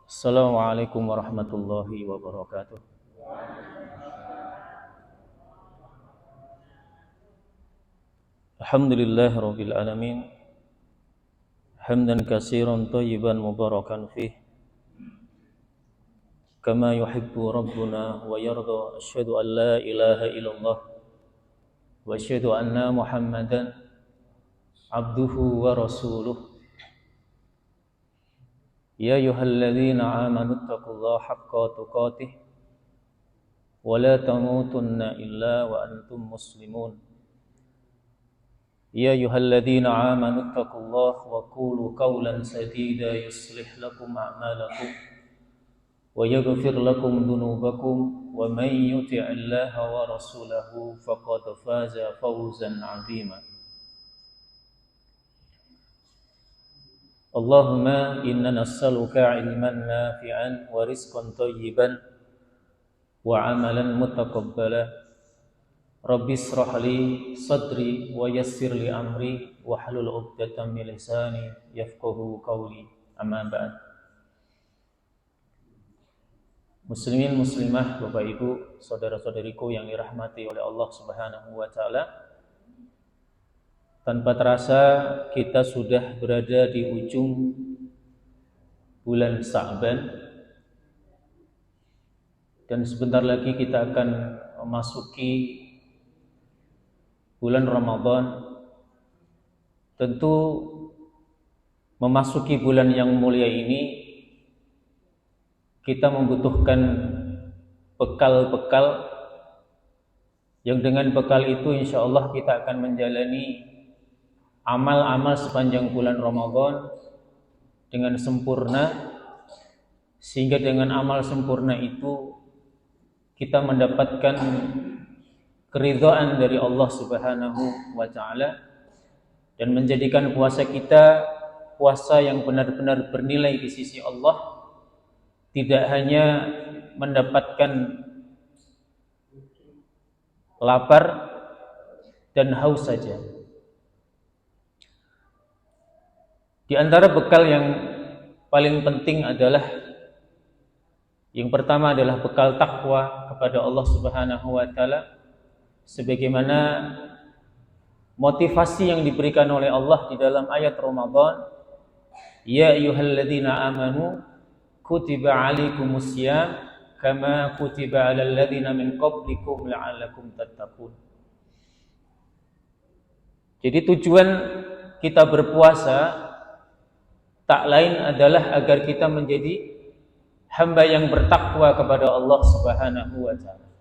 Assalamualaikum warahmatullahi wabarakatuh. Alhamdulillahirabbil alamin. Hamdan katsiran thayyiban mubarakan fih. Kama yuhibbu rabbuna wa yarda. Asyhadu an la ilaha illallah wa asyhadu anna Muhammadan abduhu wa rasuluh. Ya ayyuhalladzina amanu taqullaha haqqa tuqatih wa la tamutunna illa wa antum muslimun. Ya ayyuhalladzina amanu taqullaha wa qulu qawlan sadida yuslih lakum a'malakum wa yaghfir lakum dhunubakum wa may yuti'illaha wa rasulahu faqad faza fawzan 'azima. Allahumma inna nas'aluka 'ilman nafi'an wa rizqan thayyiban wa 'amalan mutaqabbala. Rabbi israh li sadri wa yassir li amri wa hlul 'uqdatam min lisani yafqahu qawli. Amma ba'd. Muslimin muslimah, Bapak Ibu, saudara-saudariku yang dirahmati oleh Allah Subhanahu wa taala. Tanpa terasa kita sudah berada di ujung bulan Sya'ban dan sebentar lagi kita akan memasuki bulan Ramadan. Tentu memasuki bulan yang mulia ini kita membutuhkan bekal-bekal yang dengan bekal itu insyaallah kita akan menjalani amal-amal sepanjang bulan Ramadan dengan sempurna, sehingga dengan amal sempurna itu kita mendapatkan keridhaan dari Allah Subhanahu wa taala dan menjadikan puasa kita puasa yang benar-benar bernilai di sisi Allah, tidak hanya mendapatkan lapar dan haus saja. Di antara bekal yang paling penting adalah yang pertama adalah bekal takwa kepada Allah Subhanahu wa taala, sebagaimana motivasi yang diberikan oleh Allah di dalam ayat Ramadan, ya ayyuhalladzina amanu kutiba alaikumusiyam kama kutiba alal ladzina min qablikum la'allakum tattaqun. Jadi tujuan kita berpuasa tak lain adalah agar kita menjadi hamba yang bertakwa kepada Allah Subhanahu wa taala.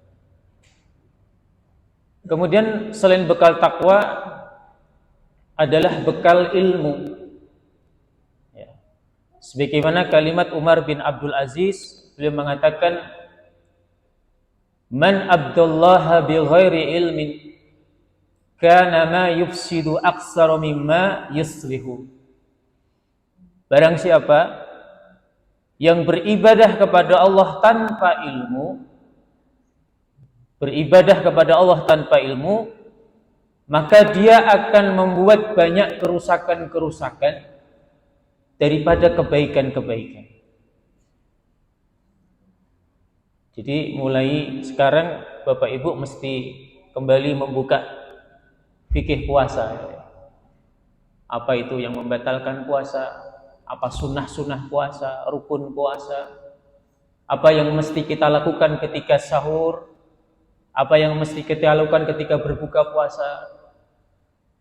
Kemudian selain bekal takwa adalah bekal ilmu. Ya. Sebagaimana kalimat Umar bin Abdul Aziz, beliau mengatakan, "Man abdallaha bi ghairi ilmin kana ma yufsidu aksara mimma yuslihu." Barang siapa yang beribadah kepada Allah tanpa ilmu, maka dia akan membuat banyak kerusakan-kerusakan daripada kebaikan-kebaikan. Jadi mulai sekarang Bapak Ibu mesti kembali membuka fikih puasa. Apa itu yang membatalkan puasa? Apa sunnah-sunnah puasa, rukun puasa, apa yang mesti kita lakukan ketika sahur, apa yang mesti kita lakukan ketika berbuka puasa,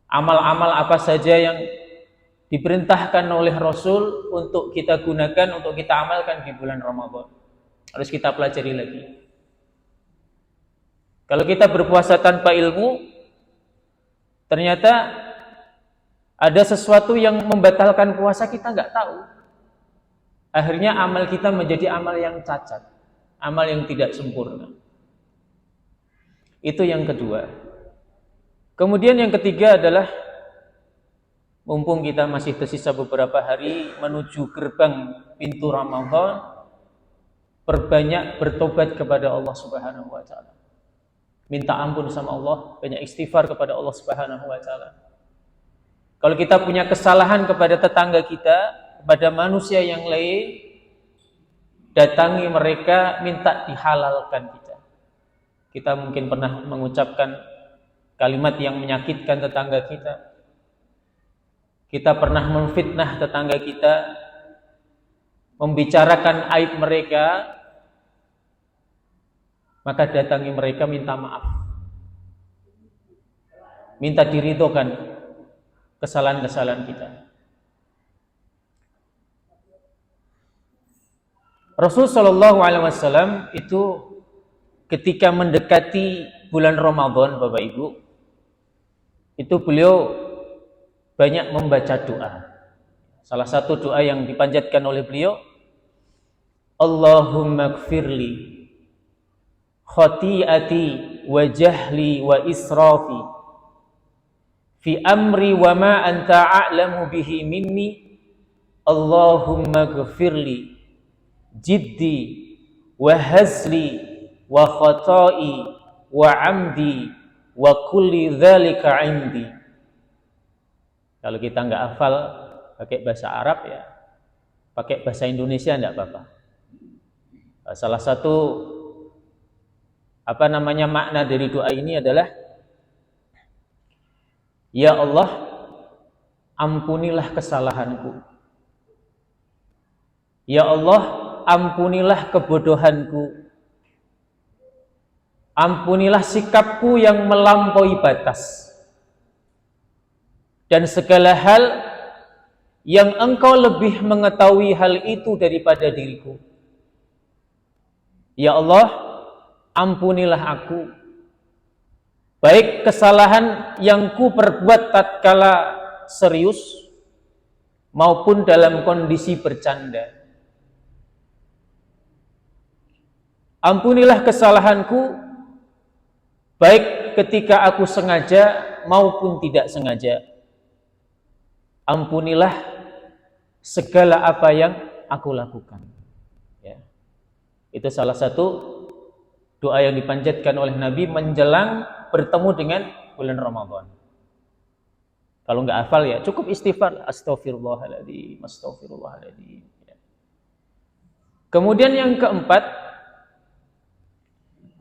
amal-amal apa saja yang diperintahkan oleh Rasul untuk kita gunakan, untuk kita amalkan di bulan Ramadan. Harus kita pelajari lagi. Kalau kita berpuasa tanpa ilmu, ternyata ada sesuatu yang membatalkan puasa kita nggak tahu. Akhirnya amal kita menjadi amal yang cacat, amal yang tidak sempurna. Itu yang kedua. Kemudian yang ketiga adalah, mumpung kita masih tersisa beberapa hari menuju gerbang pintu Ramadan, perbanyak bertobat kepada Allah Subhanahu wa taala. Minta ampun sama Allah, banyak istighfar kepada Allah Subhanahu wa taala. Kalau kita punya kesalahan kepada tetangga kita, kepada manusia yang lain, datangi mereka, minta dihalalkan kita. Kita mungkin pernah mengucapkan kalimat yang menyakitkan tetangga kita. Kita pernah memfitnah tetangga kita, membicarakan aib mereka, maka datangi mereka, minta maaf, minta diridhokan kesalahan-kesalahan kita. Rasul sallallahu alaihi wasallam itu ketika mendekati bulan Ramadan, Bapak Ibu, itu beliau banyak membaca doa. Salah satu doa yang dipanjatkan oleh beliau, Allahumma gfirli khati'ati wa jahli wa israfi fi amri wa ma anta a'lamu bihi minni, Allahumma gfirli jiddi wa hazli wa khata'i wa amdi wa kulli dzalika 'indi. Kalau kita enggak hafal pakai bahasa Arab, ya pakai bahasa Indonesia enggak apa-apa. Salah satu makna dari doa ini adalah, ya Allah, ampunilah kesalahanku. Ya Allah, ampunilah kebodohanku. Ampunilah sikapku yang melampaui batas. Dan segala hal yang Engkau lebih mengetahui hal itu daripada diriku. Ya Allah, ampunilah aku, baik kesalahan yang ku perbuat tatkala serius maupun dalam kondisi bercanda. Ampunilah kesalahanku, baik ketika aku sengaja maupun tidak sengaja. Ampunilah segala apa yang aku lakukan. Ya. Itu salah satu doa yang dipanjatkan oleh Nabi menjelang bertemu dengan bulan Ramadan. Kalau nggak hafal, ya cukup istighfar, astaghfirullahaladzim, astaghfirullahaladzim. Ya. Kemudian yang keempat,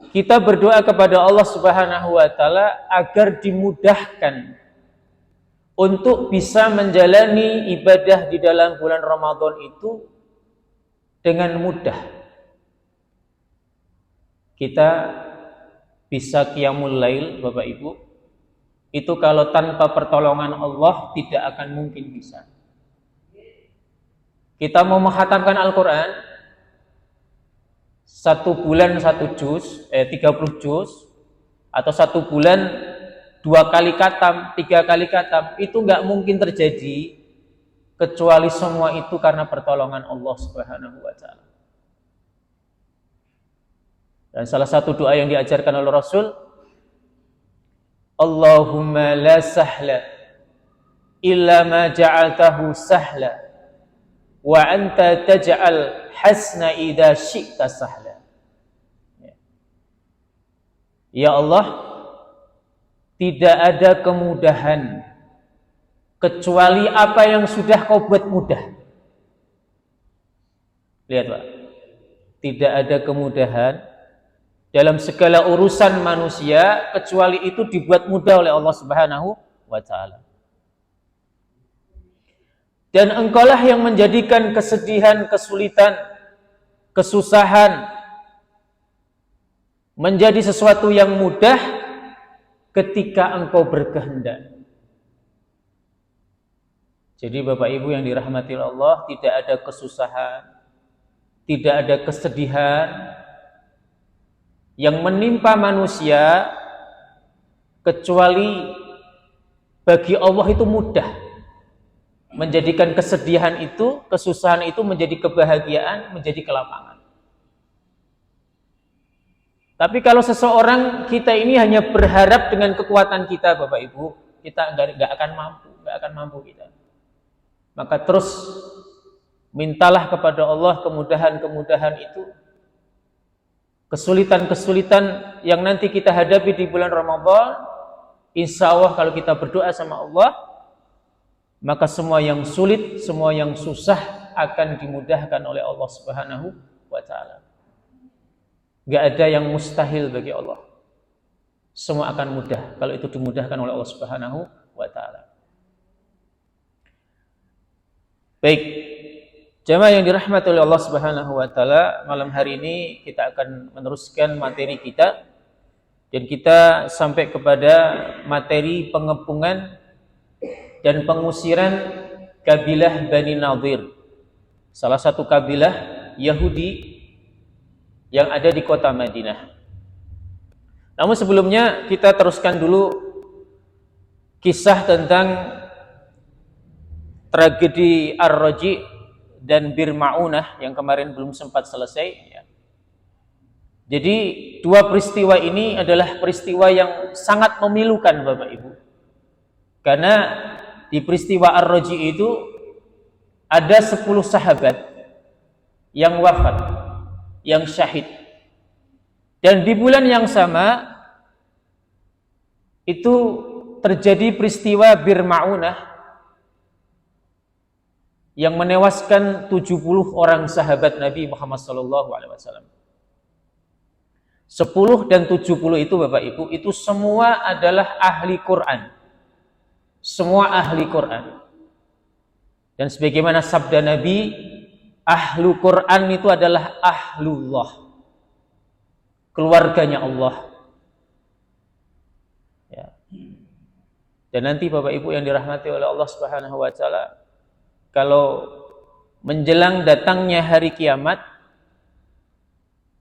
kita berdoa kepada Allah Subhanahu wa taala agar dimudahkan untuk bisa menjalani ibadah di dalam bulan Ramadan itu dengan mudah. Kita bisa qiyamul lail, Bapak Ibu, itu kalau tanpa pertolongan Allah tidak akan mungkin bisa. Kita mau menghatamkan Al-Quran, 1 bulan 1 juz, 30 juz, atau 1 bulan 2 kali khatam, 3 kali khatam, itu nggak mungkin terjadi kecuali semua itu karena pertolongan Allah Subhanahu wa taala. Dan salah satu doa yang diajarkan oleh Rasul, Allahumma la sahla illa ma ja'altahu sahla wa anta taj'al hasna idza syi'ta sahla. Ya Allah, tidak ada kemudahan kecuali apa yang sudah Kau buat mudah. Lihat Pak, tidak ada kemudahan dalam segala urusan manusia kecuali itu dibuat mudah oleh Allah Subhanahu wa taala. Dan Engkaulah yang menjadikan kesedihan, kesulitan, kesusahan menjadi sesuatu yang mudah ketika Engkau berkehendak. Jadi Bapak Ibu yang dirahmati Allah, tidak ada kesusahan, tidak ada kesedihan yang menimpa manusia kecuali bagi Allah itu mudah. Menjadikan kesedihan itu, kesusahan itu menjadi kebahagiaan, menjadi kelapangan. Tapi kalau seseorang, kita ini hanya berharap dengan kekuatan kita, Bapak Ibu, kita nggak akan mampu kita. Maka terus mintalah kepada Allah kemudahan-kemudahan itu, kesulitan-kesulitan yang nanti kita hadapi di bulan Ramadan. Insya Allah kalau kita berdoa sama Allah, maka semua yang sulit, semua yang susah akan dimudahkan oleh Allah Subhanahu wa taala. Enggak ada yang mustahil bagi Allah. Semua akan mudah kalau itu dimudahkan oleh Allah Subhanahu wa taala. Baik, jamaah yang dirahmati oleh Allah Subhanahu wa taala, malam hari ini kita akan meneruskan materi kita dan kita sampai kepada materi pengepungan dan pengusiran kabilah Bani Nadir, salah satu kabilah Yahudi yang ada di kota Madinah. Namun sebelumnya kita teruskan dulu kisah tentang tragedi Ar-Raji dan Bir Ma'unah yang kemarin belum sempat selesai ya. Jadi dua peristiwa ini adalah peristiwa yang sangat memilukan Bapak Ibu. Karena di peristiwa Ar-Raji itu ada 10 sahabat yang wafat, yang syahid. Dan di bulan yang sama itu terjadi peristiwa Bir Ma'unah yang menewaskan 70 orang sahabat Nabi Muhammad SAW. 10 dan 70 itu Bapak Ibu, itu semua adalah ahli Quran. Semua ahli Quran. Dan sebagaimana sabda Nabi, ahlu Quran itu adalah ahlullah, keluarganya Allah. Ya. Dan nanti Bapak Ibu yang dirahmati oleh Allah Subhanahu wa taala, kalau menjelang datangnya hari kiamat,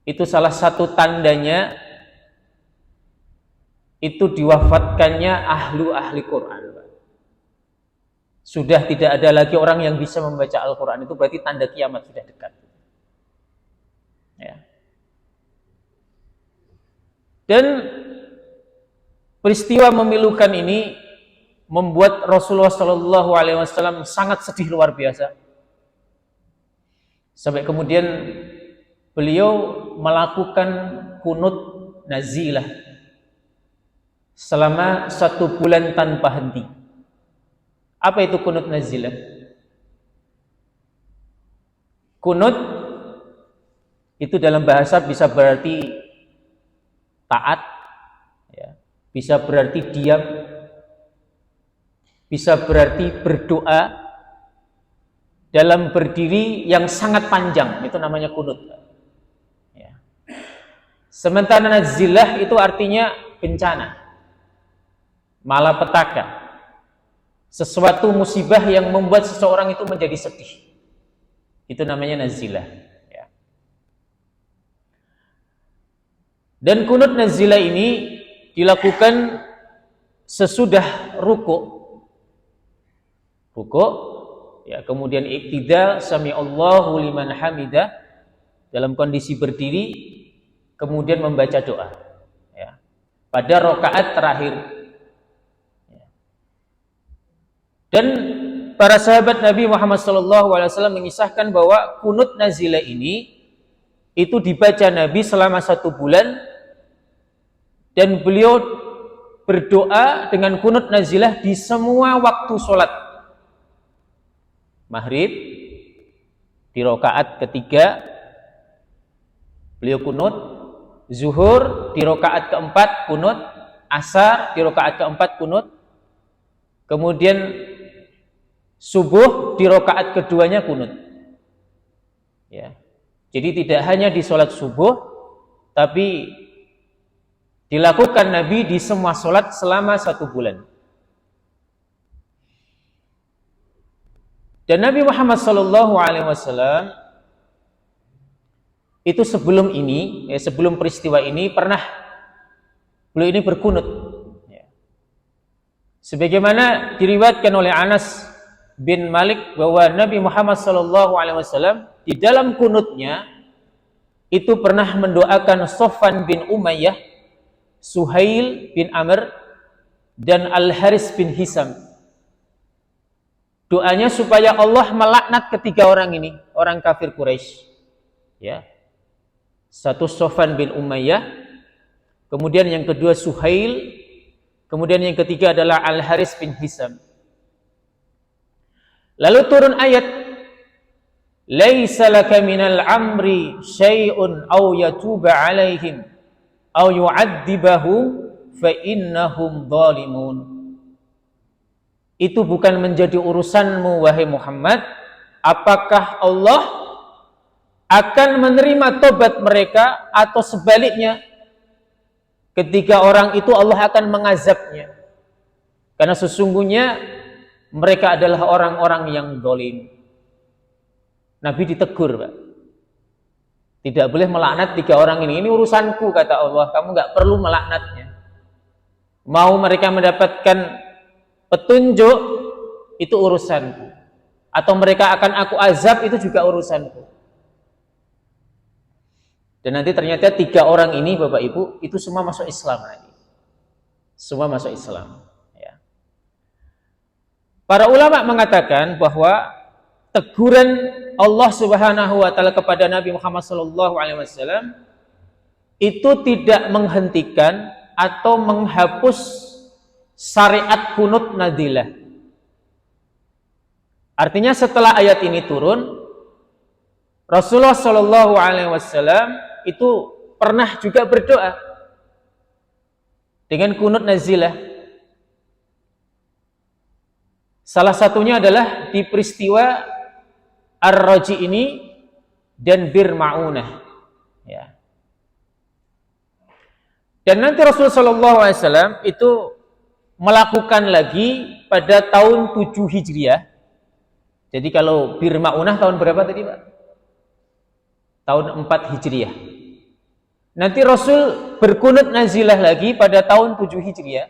itu salah satu tandanya itu diwafatkannya ahli Quran. Sudah tidak ada lagi orang yang bisa membaca Al-Quran, itu berarti tanda kiamat sudah dekat. Ya. Dan peristiwa memilukan ini membuat Rasulullah SAW sangat sedih luar biasa. Sampai kemudian beliau melakukan kunut nazilah selama 1 bulan tanpa henti. Apa itu kunut nazilah? Kunut itu dalam bahasa bisa berarti taat, ya, bisa berarti diam, bisa berarti berdoa dalam berdiri yang sangat panjang, itu namanya kunut. Ya. Sementara nazilah itu artinya bencana, malapetaka, sesuatu musibah yang membuat seseorang itu menjadi sedih. Itu namanya nazilah. Ya. Dan kunut nazilah ini dilakukan sesudah ruku, ya, kemudian iktidal, sami Allahu liman hamidah, dalam kondisi berdiri, kemudian membaca doa, ya, pada rakaat terakhir. Ya. Dan para sahabat Nabi Muhammad SAW mengisahkan bahwa kunut nazilah ini itu dibaca Nabi selama 1 bulan, dan beliau berdoa dengan kunut nazilah di semua waktu sholat. Maghrib di rakaat ketiga beliau kunut, zuhur di rakaat keempat kunut, asar di rakaat keempat kunut, kemudian subuh di rakaat keduanya kunut. Ya. Jadi tidak hanya di sholat subuh, tapi dilakukan Nabi di semua sholat selama 1 bulan. Dan Nabi Muhammad SAW itu sebelum ini, sebelum peristiwa ini pernah beliau ini berkunut. Ya. Sebagaimana diriwayatkan oleh Anas bin Malik bahwa Nabi Muhammad SAW di dalam kunutnya itu pernah mendoakan Sofwan bin Umayyah, Suhail bin Amr, dan Al-Haris bin Hisam. Doanya supaya Allah melaknat ketiga orang ini, orang kafir Quraisy. Ya. Satu Sofwan bin Umayyah, kemudian yang kedua Suhail, kemudian yang ketiga adalah Al-Haris bin Hisam. Lalu turun ayat laisa laka minal amri syai'un aw yatuba 'alaihim aw yu'adzibahum fa innahum zalimun. Itu bukan menjadi urusanmu wahai Muhammad, apakah Allah akan menerima tobat mereka atau sebaliknya ketika orang itu Allah akan mengazabnya, karena sesungguhnya mereka adalah orang-orang yang zalim. Nabi ditegur, Pak. Tidak boleh melaknat 3 orang ini urusanku, kata Allah, kamu nggak perlu melaknatnya. Mau mereka mendapatkan petunjuk, itu urusanku, atau mereka akan aku azab, itu juga urusanku. Dan nanti ternyata 3 orang ini, Bapak Ibu, itu semua masuk Islam nanti. Semua masuk Islam. Ya. Para ulama mengatakan bahwa teguran Allah Subhanahu wa taala kepada Nabi Muhammad SAW itu tidak menghentikan atau menghapus syariat kunut nazilah. Artinya setelah ayat ini turun, Rasulullah SAW itu pernah juga berdoa dengan kunut nazilah. Salah satunya adalah di peristiwa Ar-Raji ini dan Bir Ma'unah. Ya. Dan nanti Rasulullah SAW itu melakukan lagi pada tahun 7 Hijriah. Jadi kalau Bir Ma'unah tahun berapa tadi, Pak? Tahun 4 Hijriah. Nanti Rasul berkunut nazilah lagi pada tahun 7 Hijriah.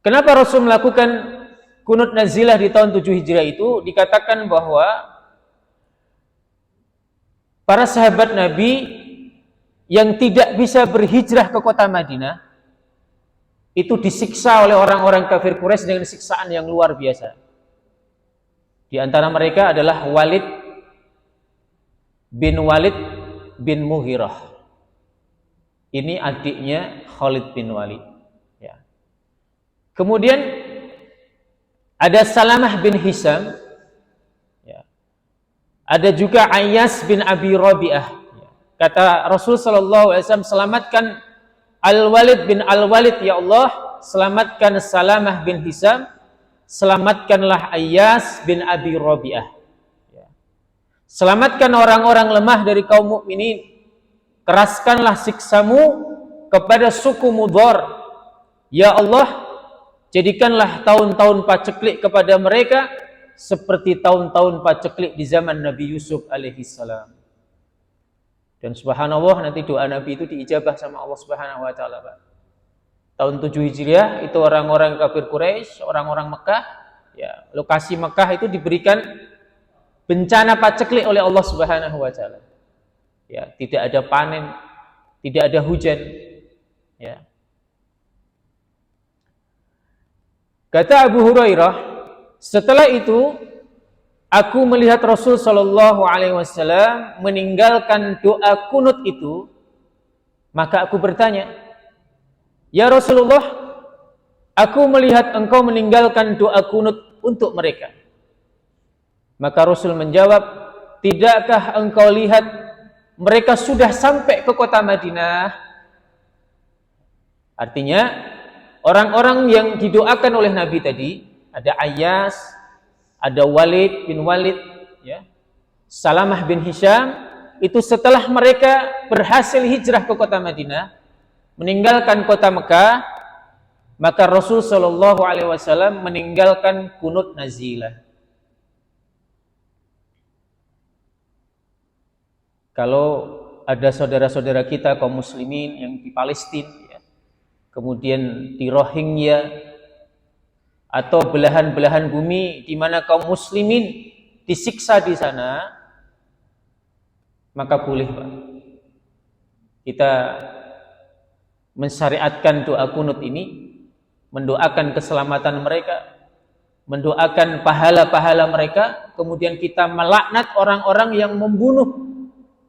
Kenapa Rasul melakukan kunut nazilah di tahun 7 Hijriah itu? Dikatakan bahwa para sahabat Nabi yang tidak bisa berhijrah ke kota Madinah itu disiksa oleh orang-orang kafir Quraisy dengan siksaan yang luar biasa. Di antara mereka adalah Walid bin Mughirah. Ini adiknya Khalid bin Walid. Ya. Kemudian ada Salamah bin Hisam, ya. Ada juga Ayyas bin Abi Rabi'ah. Ya. Kata Rasul SAW, selamatkan Al-Walid bin Al-Walid, ya Allah, selamatkan Salamah bin Hisam, selamatkanlah Ayyas bin Abi Rabi'ah. Ya. Selamatkan orang-orang lemah dari kaum mukminin, keraskanlah siksamu kepada suku Mudhar, ya Allah. Jadikanlah tahun-tahun paceklik kepada mereka seperti tahun-tahun paceklik di zaman Nabi Yusuf alaihissalam. Dan subhanallah, nanti doa Nabi itu diijabah sama Allah Subhanahu wa taala, Pak. Tahun 7 Hijriah itu orang-orang kafir Quraisy, orang-orang Mekah, ya, lokasi Mekah itu diberikan bencana paceklik oleh Allah Subhanahu wa taala. Ya, tidak ada panen, tidak ada hujan, ya. Kata Abu Hurairah, setelah itu aku melihat Rasul sallallahu alaihi wasallam meninggalkan doa kunut itu, maka aku bertanya, "Ya Rasulullah, aku melihat engkau meninggalkan doa kunut untuk mereka." Maka Rasul menjawab, "Tidakkah engkau lihat mereka sudah sampai ke kota Madinah?" Artinya orang-orang yang didoakan oleh Nabi tadi, ada Ayyas, ada Walid bin Walid, ya, Salamah bin Hisham, itu setelah mereka berhasil hijrah ke kota Madinah, meninggalkan kota Mekah, maka Rasul sallallahu alaihi wasallam meninggalkan kunut nazilah. Kalau ada saudara-saudara kita kaum muslimin yang di Palestina, kemudian di Rohingya, atau belahan-belahan bumi di mana kaum muslimin disiksa di sana, maka boleh, Pak, kita mensyariatkan doa kunut ini, mendoakan keselamatan mereka, mendoakan pahala-pahala mereka, kemudian kita melaknat orang-orang yang membunuh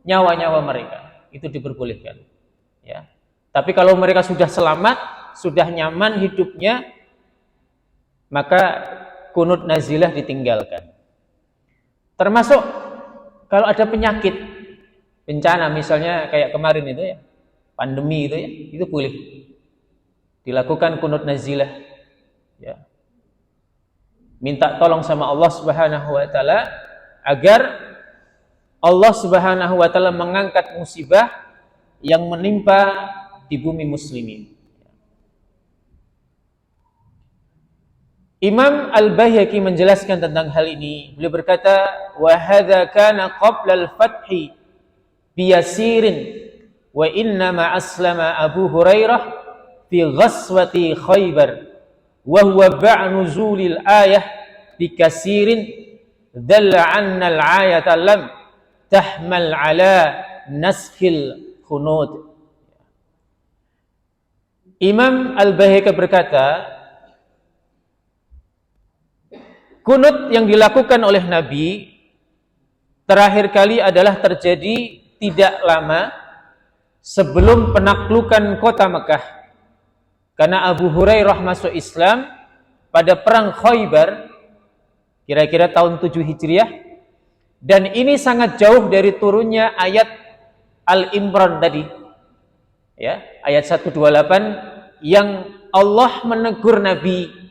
nyawa-nyawa mereka. Itu diperbolehkan, ya. Tapi kalau mereka sudah selamat, sudah nyaman hidupnya, maka kunut nazilah ditinggalkan. Termasuk kalau ada penyakit, bencana misalnya kayak kemarin itu ya, pandemi itu ya, itu boleh dilakukan kunut nazilah ya. Minta tolong sama Allah Subhanahu wa taala agar Allah Subhanahu wa taala mengangkat musibah yang menimpa di bumi muslimin. Imam Al-Baihaqi menjelaskan tentang hal ini. Beliau berkata, "Wa hadza kana qabla al-fathi bi yasirin wa inna ma aslama Abu Hurairah fi ghazwati Khaybar wa huwa ba'nuzulil ayah bi kasirin dalla anna al-ayata lam tahmal ala naskhil kunut." Imam Al-Baihaqi berkata, kunut yang dilakukan oleh Nabi terakhir kali adalah terjadi tidak lama sebelum penaklukan kota Mekah. Karena Abu Hurairah masuk Islam pada perang Khaybar kira-kira tahun 7 Hijriah, dan ini sangat jauh dari turunnya ayat Al-Imran tadi. Ya, ayat 128 yang Allah menegur Nabi.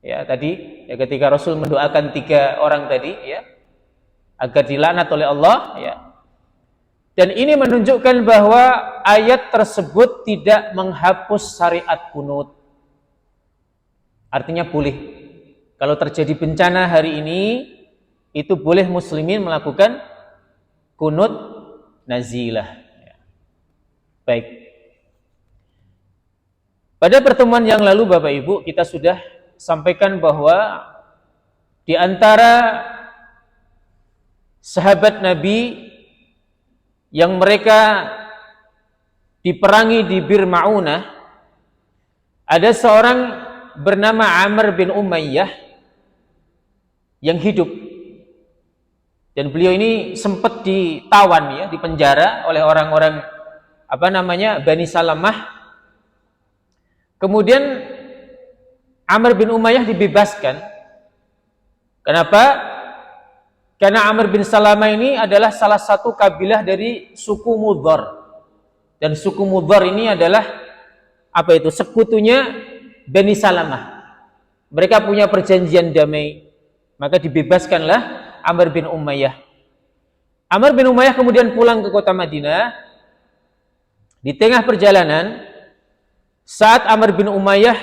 Ya, tadi ya, ketika Rasul mendoakan 3 orang tadi ya agar dilaknat oleh Allah ya. Dan ini menunjukkan bahwa ayat tersebut tidak menghapus syariat kunut. Artinya boleh. Kalau terjadi bencana hari ini, itu boleh muslimin melakukan kunut nazilah. Ya. Baik. Pada pertemuan yang lalu Bapak Ibu, kita sudah sampaikan bahwa di antara sahabat Nabi yang mereka diperangi di Bir Ma'unah, ada seorang bernama Amr bin Umayyah yang hidup, dan beliau ini sempat ditawan ya, dipenjara oleh orang-orang Bani Salamah. Kemudian Amr bin Umayyah dibebaskan. Kenapa? Karena Amr bin Salamah ini adalah salah satu kabilah dari suku Mudhar. Dan suku Mudhar ini adalah sekutunya Bani Salamah. Mereka punya perjanjian damai. Maka dibebaskanlah Amr bin Umayyah. Amr bin Umayyah kemudian pulang ke kota Madinah. Di tengah perjalanan, saat Amr bin Umayyah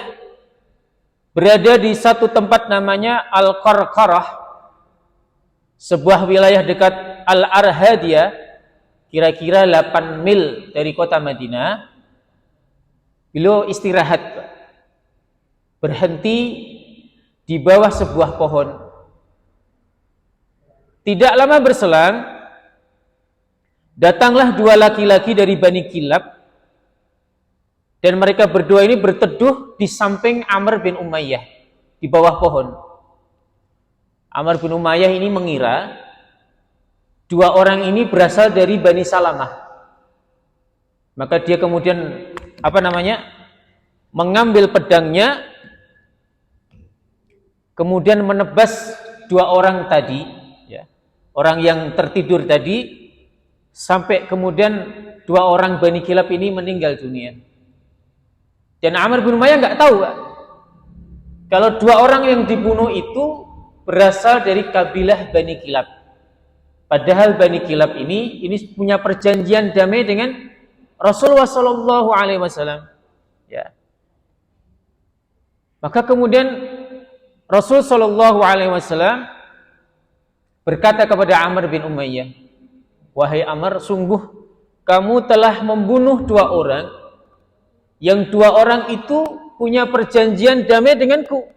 berada di satu tempat namanya Al-Qarqarah, sebuah wilayah dekat Al-Arhadiyah, kira-kira 8 mil dari kota Madinah. Beliau istirahat, berhenti di bawah sebuah pohon. Tidak lama berselang, datanglah 2 laki-laki dari Bani Kilab, dan mereka berdua ini berteduh di samping Amr bin Umayyah di bawah pohon. Amr bin Umayyah ini mengira 2 orang ini berasal dari Bani Salamah. Maka dia kemudian mengambil pedangnya, kemudian menebas 2 orang tadi, ya, orang yang tertidur tadi, sampai kemudian 2 orang Bani Kilab ini meninggal dunia. Dan Amr bin Umayyah nggak tahu kalau 2 orang yang dibunuh itu berasal dari kabilah Bani Kilab. Padahal Bani Kilab ini punya perjanjian damai dengan Rasulullah Shallallahu Alaihi Wasallam. Ya. Maka kemudian Rasul Shallallahu Alaihi Wasallam berkata kepada Amr bin Umayyah, "Wahai Amr, sungguh kamu telah membunuh 2 orang, yang 2 orang itu punya perjanjian damai denganku.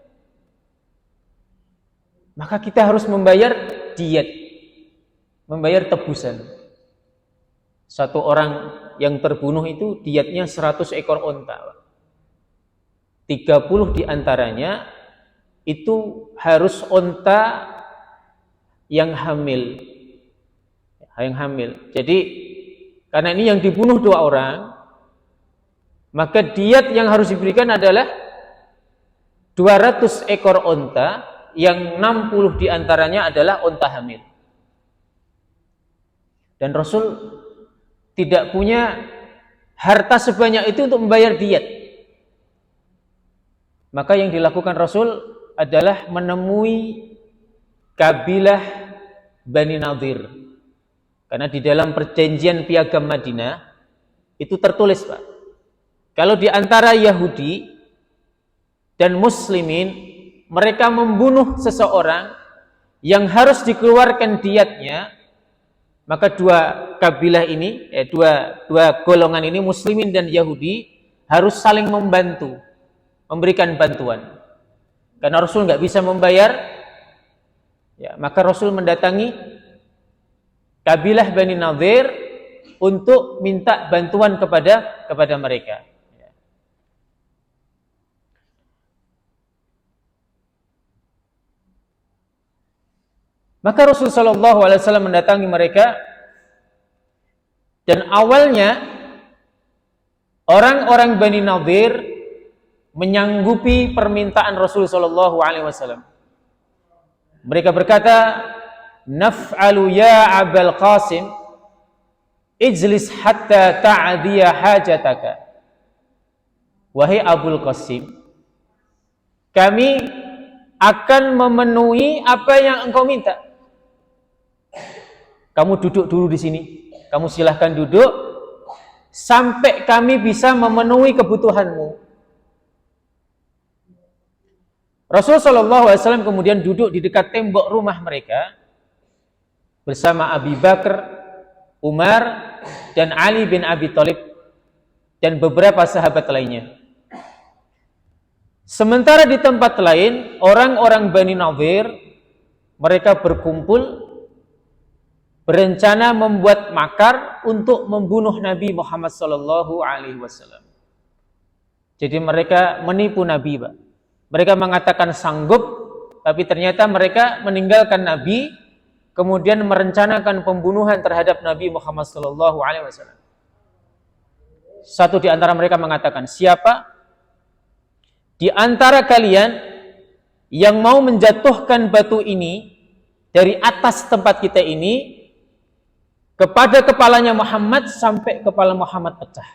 Maka kita harus membayar diyat, membayar tebusan. 1 orang yang terbunuh itu diyatnya 100 ekor onta. 30 diantaranya itu harus onta yang hamil. Jadi karena ini yang dibunuh 2 orang, maka diyat yang harus diberikan adalah 200 ekor onta yang 60 diantaranya adalah unta hamil. Dan Rasul tidak punya harta sebanyak itu untuk membayar diet. Maka yang dilakukan Rasul adalah menemui kabilah Bani Nadir. Karena di dalam perjanjian piagam Madinah itu tertulis, Pak, kalau di antara Yahudi dan Muslimin mereka membunuh seseorang yang harus dikeluarkan diyatnya, maka dua kabilah ini, dua golongan ini, Muslimin dan Yahudi, harus saling membantu, memberikan bantuan. Karena Rasul nggak bisa membayar, ya, maka Rasul mendatangi kabilah Bani Nadir untuk minta bantuan kepada mereka. Maka Rasul sallallahu alaihi wasallam mendatangi mereka, dan awalnya orang-orang Bani Nadir menyanggupi permintaan Rasul sallallahu alaihi wasallam. Mereka berkata, "Naf'alu ya Abul Qasim, ijlis hatta ta'diya hajataka." Wahai Abul Qasim, kami akan memenuhi apa yang engkau minta. Kamu duduk dulu di sini. Kamu silahkan duduk sampai kami bisa memenuhi kebutuhanmu. Rasulullah SAW kemudian duduk di dekat tembok rumah mereka bersama Abu Bakar, Umar, dan Ali bin Abi Thalib dan beberapa sahabat lainnya. Sementara di tempat lain, orang-orang Bani Nadir mereka berkumpul berencana membuat makar untuk membunuh Nabi Muhammad SAW. Jadi mereka menipu Nabi, Pak. Mereka mengatakan sanggup, tapi ternyata mereka meninggalkan Nabi, kemudian merencanakan pembunuhan terhadap Nabi Muhammad SAW. Satu di antara mereka mengatakan, siapa di antara kalian yang mau menjatuhkan batu ini dari atas tempat kita ini kepada kepalanya Muhammad sampai kepala Muhammad pecah.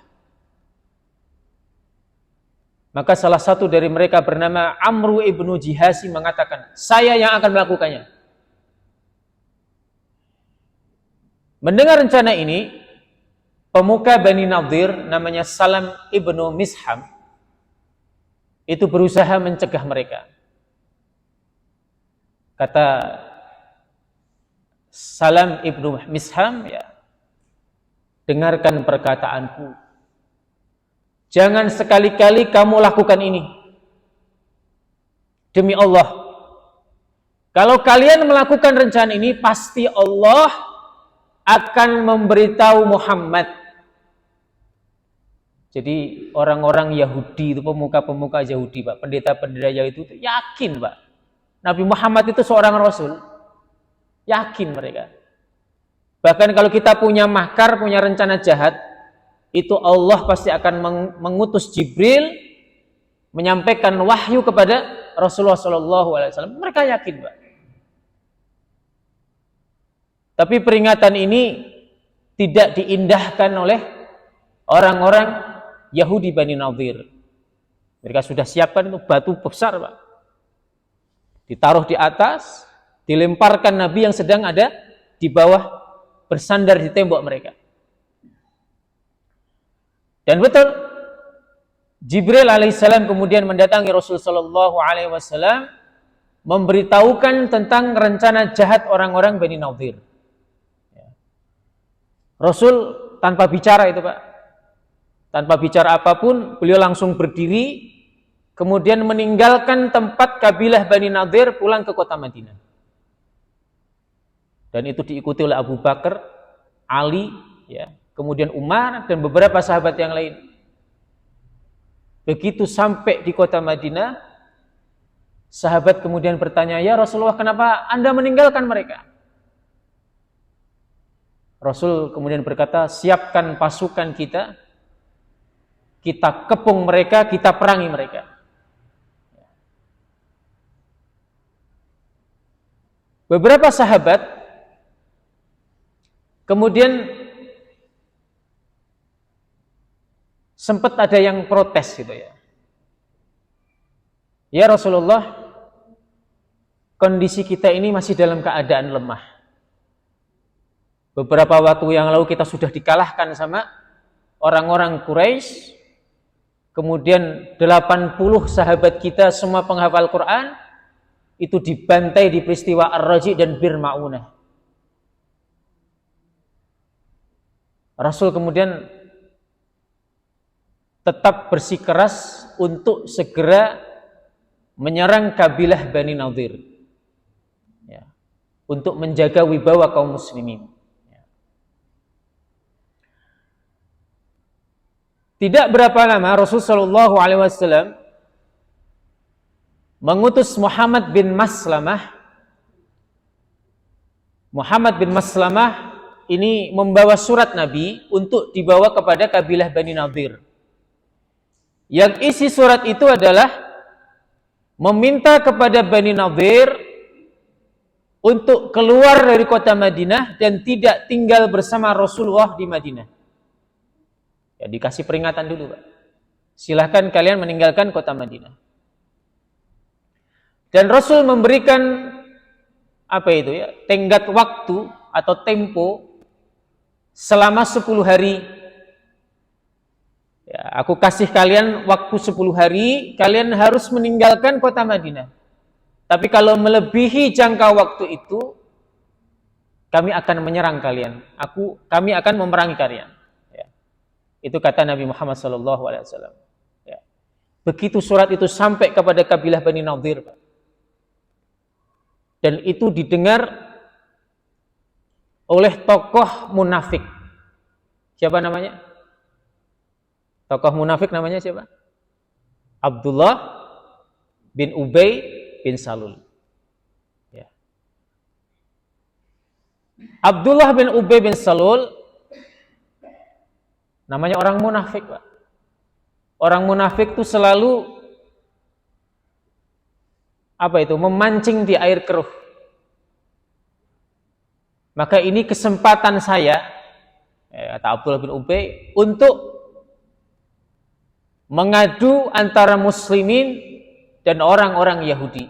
Maka salah satu dari mereka bernama Amru ibnu Jihasi mengatakan, saya yang akan melakukannya. Mendengar rencana ini, pemuka Bani Nadir namanya Salam ibnu Misham itu berusaha mencegah mereka. Kata Salam ibnu Misham, ya, dengarkan perkataanku. Jangan sekali-kali kamu lakukan ini. Demi Allah, kalau kalian melakukan rencana ini, pasti Allah akan memberitahu Muhammad. Jadi orang-orang Yahudi itu, pemuka-pemuka Yahudi, Pak, pendeta-pendeta Yahudi itu yakin, Pak, Nabi Muhammad itu seorang Rasul. Yakin mereka. Bahkan kalau kita punya makar, punya rencana jahat, itu Allah pasti akan mengutus Jibril menyampaikan wahyu kepada Rasulullah SAW. Mereka yakin, Pak. Tapi peringatan ini tidak diindahkan oleh orang-orang Yahudi Bani Nadir. Mereka sudah siapkan itu batu besar, Pak, ditaruh di atas, dilemparkan Nabi yang sedang ada di bawah, bersandar di tembok mereka. Dan betul, Jibril alaihissalam kemudian mendatangi Rasulullah SAW, memberitahukan tentang rencana jahat orang-orang Bani Nadir. Rasul tanpa bicara itu, Pak, tanpa bicara apapun, beliau langsung berdiri, kemudian meninggalkan tempat kabilah Bani Nadir, pulang ke kota Madinah. Dan itu diikuti oleh Abu Bakar, Ali, ya, kemudian Umar dan beberapa sahabat yang lain. Begitu sampai di kota Madinah, sahabat kemudian bertanya, ya Rasulullah, kenapa Anda meninggalkan mereka? Rasul kemudian berkata, siapkan pasukan kita, kita kepung mereka, kita perangi mereka. beberapa sahabat kemudian sempat ada yang protes gitu ya. Ya Rasulullah, kondisi kita ini masih dalam keadaan lemah. Beberapa waktu yang lalu kita sudah dikalahkan sama orang-orang Quraisy. Kemudian 80 sahabat kita semua penghafal Quran itu dibantai di peristiwa Ar-Raji dan Bir Ma'unah. Rasul kemudian tetap bersikeras untuk segera menyerang kabilah Bani Nadir, ya, untuk menjaga wibawa kaum muslimin. Ya. Tidak berapa lama Rasulullah SAW mengutus Muhammad bin Maslamah. Muhammad bin Maslamah ini membawa surat Nabi untuk dibawa kepada kabilah Bani Nadir. Yang isi surat itu adalah meminta kepada Bani Nadir untuk keluar dari kota Madinah dan tidak tinggal bersama Rasulullah di Madinah. Ya, dikasih peringatan dulu, Pak. Silahkan kalian meninggalkan kota Madinah. Dan Rasul memberikan tenggat waktu atau tempo selama 10 hari. Ya, aku kasih kalian waktu 10 hari, kalian harus meninggalkan kota Madinah. Tapi kalau melebihi jangka waktu itu, kami akan menyerang kalian. Kami akan memerangi kalian. Ya. Itu kata Nabi Muhammad SAW. Ya. Begitu surat itu sampai kepada kabilah Bani Nadir, Pak. Dan itu didengar oleh tokoh munafik. Siapa namanya? Tokoh munafik namanya siapa? Abdullah bin Ubay bin Salul. Ya. Abdullah bin Ubay bin Salul namanya orang munafik, Pak. Orang munafik itu selalu memancing di air keruh. Maka ini kesempatan saya, kata Abdullah bin Ubay, untuk mengadu antara muslimin dan orang-orang Yahudi.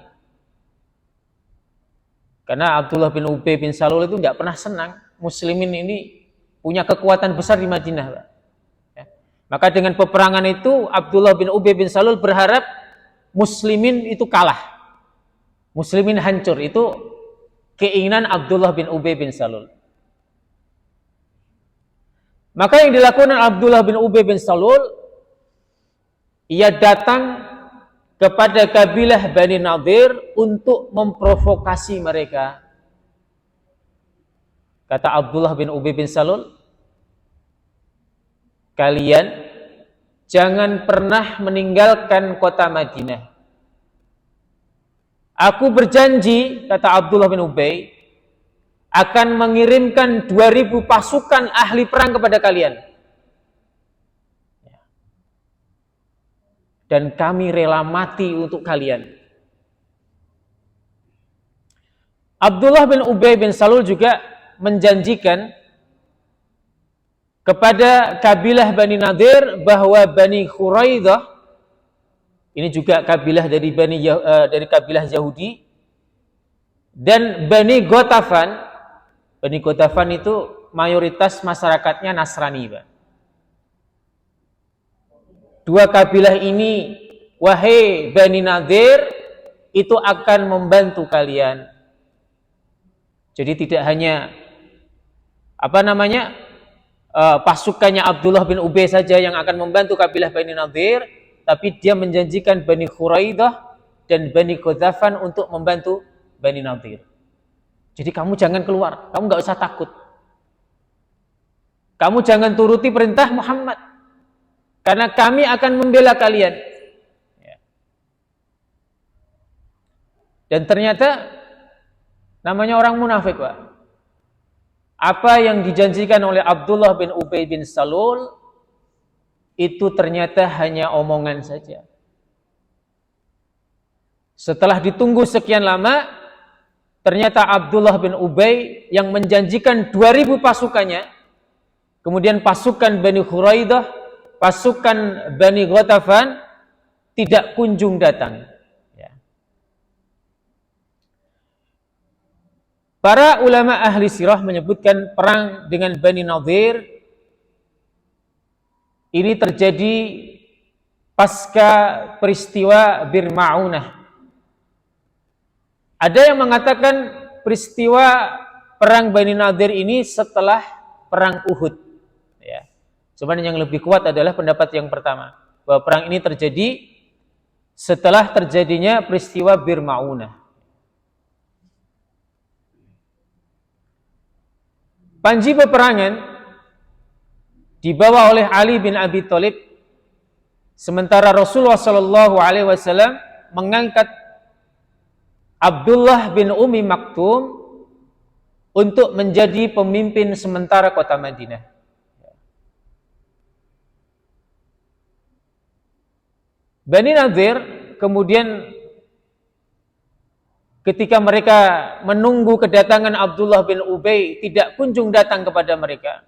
Karena Abdullah bin Ubay bin Salul itu tidak pernah senang muslimin ini punya kekuatan besar di Madinah, Pak. Ya. Maka dengan peperangan itu Abdullah bin Ubay bin Salul berharap muslimin itu kalah. Muslimin hancur. Itu keinginan Abdullah bin Ubay bin Salul. Maka yang dilakukan Abdullah bin Ubay bin Salul, ia datang kepada kabilah Bani Nadir untuk memprovokasi mereka. Kata Abdullah bin Ubay bin Salul, kalian jangan pernah meninggalkan kota Madinah. Aku berjanji, kata Abdullah bin Ubay, akan mengirimkan 2000 pasukan ahli perang kepada kalian. Dan kami rela mati untuk kalian. Abdullah bin Ubay bin Salul juga menjanjikan kepada kabilah Bani Nadir bahwa Bani Khuraidah, ini juga kabilah dari kabilah Yahudi, dan Bani Ghatafan. Bani Ghatafan itu mayoritas masyarakatnya Nasrani, Pak. Dua kabilah ini, wahai Bani Nadir, itu akan membantu kalian. Jadi tidak hanya pasukannya Abdullah bin Ubay saja yang akan membantu kabilah Bani Nadir, tapi dia menjanjikan Bani Khuraidah dan Bani Ghatafan untuk membantu Bani Nadir. Jadi kamu jangan keluar, kamu nggak usah takut. Kamu jangan turuti perintah Muhammad. Karena kami akan membela kalian. Dan ternyata namanya orang munafik, Pak. Apa yang dijanjikan oleh Abdullah bin Ubay bin Salul itu ternyata hanya omongan saja. Setelah ditunggu sekian lama, ternyata Abdullah bin Ubay yang menjanjikan 2000 pasukannya, kemudian pasukan Bani Khuraidah, pasukan Bani Ghatafan tidak kunjung datang. Ya. Para ulama ahli sirah menyebutkan perang dengan Bani Nadir ini terjadi pasca peristiwa Bir Ma'unah. Ada yang mengatakan peristiwa perang Bani Nadir ini setelah perang Uhud. Ya. Cuman yang lebih kuat adalah pendapat yang pertama, bahwa perang ini terjadi setelah terjadinya peristiwa Bir Ma'unah. Panji peperangan dibawa oleh Ali bin Abi Thalib, sementara Rasulullah SAW mengangkat Abdullah bin Ummi Maktum untuk menjadi pemimpin sementara kota Madinah. Bani Nadir kemudian ketika mereka menunggu kedatangan Abdullah bin Ubay tidak kunjung datang kepada mereka,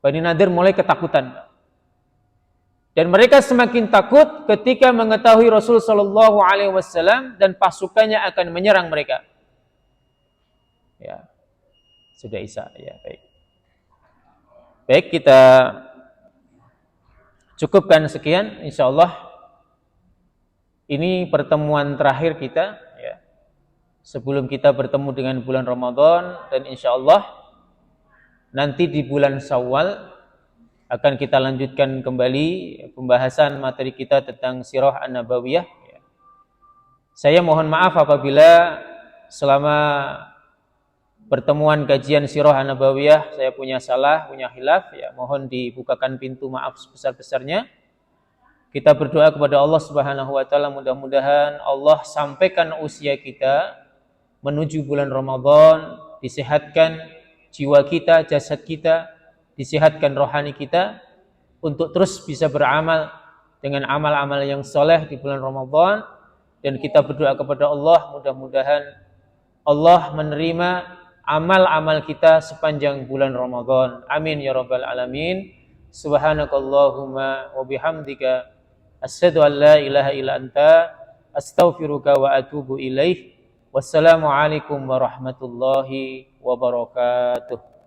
Bani Nadir mulai ketakutan. Dan mereka semakin takut ketika mengetahui Rasul sallallahu alaihi wasallam dan pasukannya akan menyerang mereka. Ya. Sudah Isya, ya, baik. Baik, kita cukupkan sekian, insyaallah. Ini pertemuan terakhir kita, ya. Sebelum kita bertemu dengan bulan Ramadan, dan insyaallah nanti di bulan Syawal akan kita lanjutkan kembali pembahasan materi kita tentang Sirah An-Nabawiyah. Saya mohon maaf apabila selama pertemuan kajian Sirah An-Nabawiyah saya punya salah, punya khilaf, ya mohon dibukakan pintu maaf sebesar-besarnya. Kita berdoa kepada Allah Subhanahu wa taala, mudah-mudahan Allah sampaikan usia kita menuju bulan Ramadan, disehatkan jiwa kita, jasad kita, disehatkan rohani kita untuk terus bisa beramal dengan amal-amal yang soleh di bulan Ramadan. Dan kita berdoa kepada Allah, mudah-mudahan Allah menerima amal-amal kita sepanjang bulan Ramadan. Amin ya rabbal alamin. Subhanakallahumma wa bihamdika asyhadu an la ilaha illa anta astaghfiruka wa atubu ilaih. Wassalamualaikum warahmatullahi wabarakatuh.